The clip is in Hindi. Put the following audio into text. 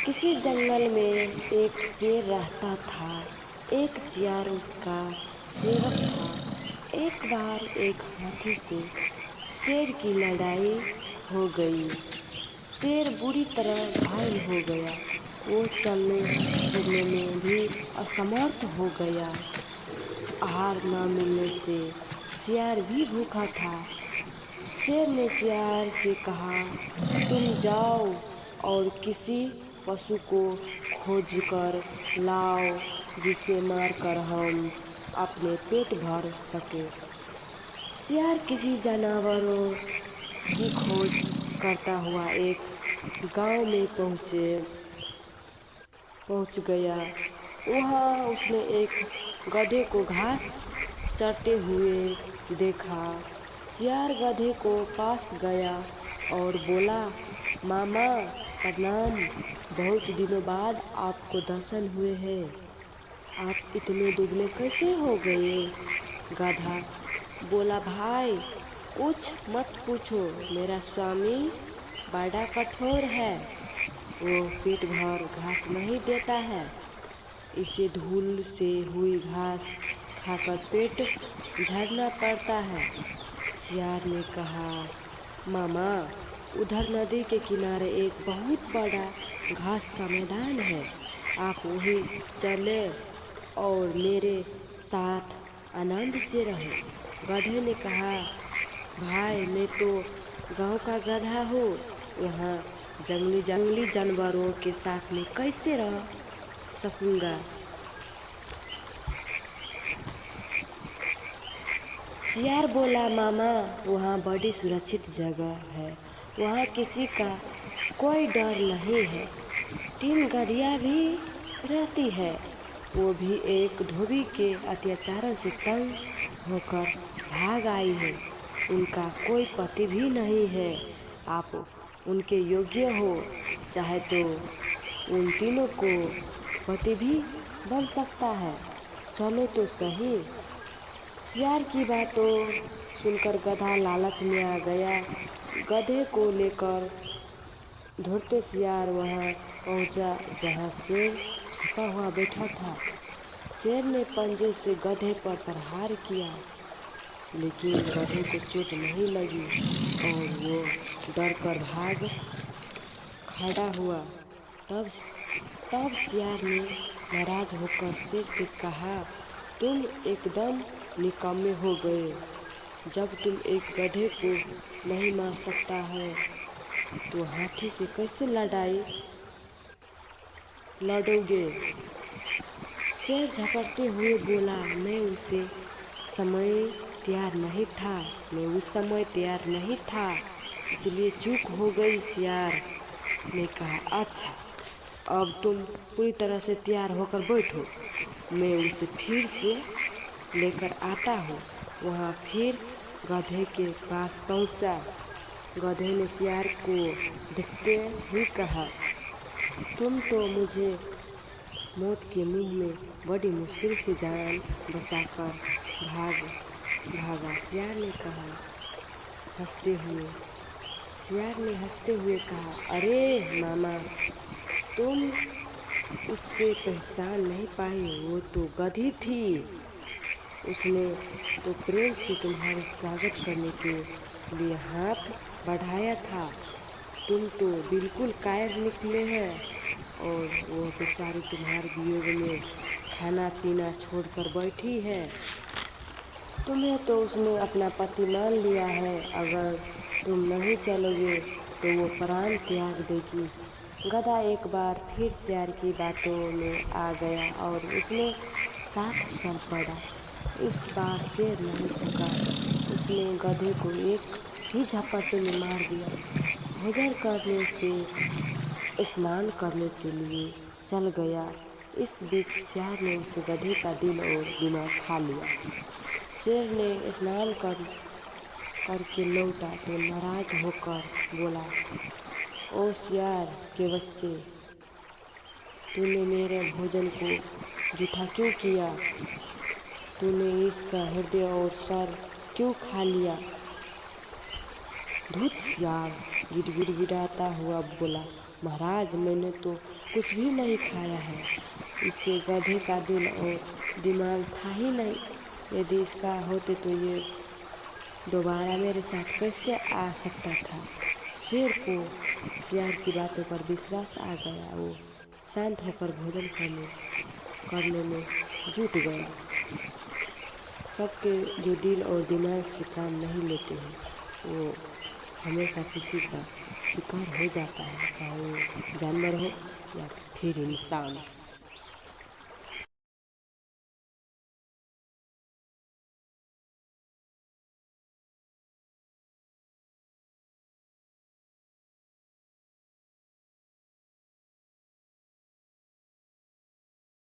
किसी जंगल में एक शेर रहता था। एक सियार उसका सेवक था। एक बार एक हाथी से शेर की लड़ाई हो गई। शेर बुरी तरह घायल हो गया। वो चलने फिरने में भी असमर्थ हो गया। आहार न मिलने से सियार भी भूखा था। शेर ने सियार से कहा, तुम जाओ और किसी पशु को खोज कर लाओ जिसे मारकर हम अपने पेट भर सके। सियार किसी जानवरों की खोज करता हुआ एक गांव में पहुंच गया। वहां उसने एक गधे को घास चरते हुए देखा। सियार गधे को पास गया और बोला, मामा प्रणाम, बहुत दिनों बाद आपको दर्शन हुए हैं। आप इतने दुबले कैसे हो गए? गधा बोला, भाई कुछ मत पूछो, मेरा स्वामी बड़ा कठोर है। वो पेट भर घास नहीं देता है। इसे धूल से हुई घास खाकर पेट झरना पड़ता है। सियार ने कहा, मामा उधर नदी के किनारे एक बहुत बड़ा घास का मैदान है, आप वहीं चले और मेरे साथ आनंद से रहे। गधे ने कहा, भाई मैं तो गांव का गधा हूँ, यहाँ जंगली जानवरों के साथ में कैसे रह सकूंगा। सियार बोला, मामा वहाँ बड़ी सुरक्षित जगह है, वहाँ किसी का कोई डर नहीं है। 3 गधियाँ भी रहती है, वो भी एक धोबी के अत्याचारों से तंग होकर भाग आई है। उनका कोई पति भी नहीं है, आप उनके योग्य हो, चाहे तो उन तीनों को पति भी बन सकता है, चलो तो सही। सियार की बातों सुनकर गधा लालच में आ गया। गधे को लेकर दौड़ते सियार वहां पहुंचा जहां शेर छुपा हुआ बैठा था। शेर ने पंजे से गधे पर प्रहार किया, लेकिन गधे को चोट नहीं लगी और वो डर कर भाग खड़ा हुआ। तब तब सियार ने नाराज होकर शेर से कहा, तुम एकदम निकम्मे हो गए। जब तुम एक गधे को नहीं मार सकता है तो हाथी से कैसे लड़ोगे? शेर झपटते हुए बोला, मैं उस समय तैयार नहीं था, इसलिए चूक हो गई। सियार ने कहा, अच्छा अब तुम पूरी तरह से तैयार होकर बैठो, मैं उसे फिर से लेकर आता हूँ। वहाँ फिर गधे के पास पहुँचा। गधे ने सियार को देखते ही कहा, तुम तो मुझे मौत के मुंह में बड़ी मुश्किल से जान बचाकर भागा। सियार ने हंसते हुए कहा, अरे मामा, तुम उससे पहचान नहीं पाई, वो तो गधी थी। उसने तो प्रेम से तुम्हारे स्वागत करने के लिए हाथ बढ़ाया था। तुम तो बिल्कुल कायर निकले हैं और वो बेचारी तुम्हारे वियोग में खाना पीना छोड़कर बैठी है। तुम्हें तो उसने अपना पति मान लिया है, अगर तुम नहीं चलोगे तो वो प्राण त्याग देगी। गधा एक बार फिर सियार की बातों में आ गया और उसने साथ चल पड़ा। इस बार शेर नहीं चुका, उसने गधे को एक ही झपट्टे में मार दिया। भोजन करने से स्नान करने के लिए चल गया। इस बीच सियार ने उस गधे का दिल और दिमाग खा लिया। शेर ने स्नान करके लौटा तो नाराज होकर बोला, ओ सियार के बच्चे, तूने मेरे भोजन को जूठा क्यों किया? तूने इसका हृदय और सर क्यों खा लिया? धूत सियार गिड़गिड़ाता हुआ बोला, महाराज मैंने तो कुछ भी नहीं खाया है। इससे गधे का दिल और दिमाग था ही नहीं। यदि इसका होते तो ये दोबारा मेरे साथ कैसे आ सकता था। शेर को सियार की बातों पर विश्वास आ गया। वो शांत होकर भोजन करने में जुट गया। सबके जो दिल और दिमाग से काम नहीं लेते हैं वो हमेशा किसी का शिकार हो जाता है, चाहे वो जानवर हो या फिर इंसान।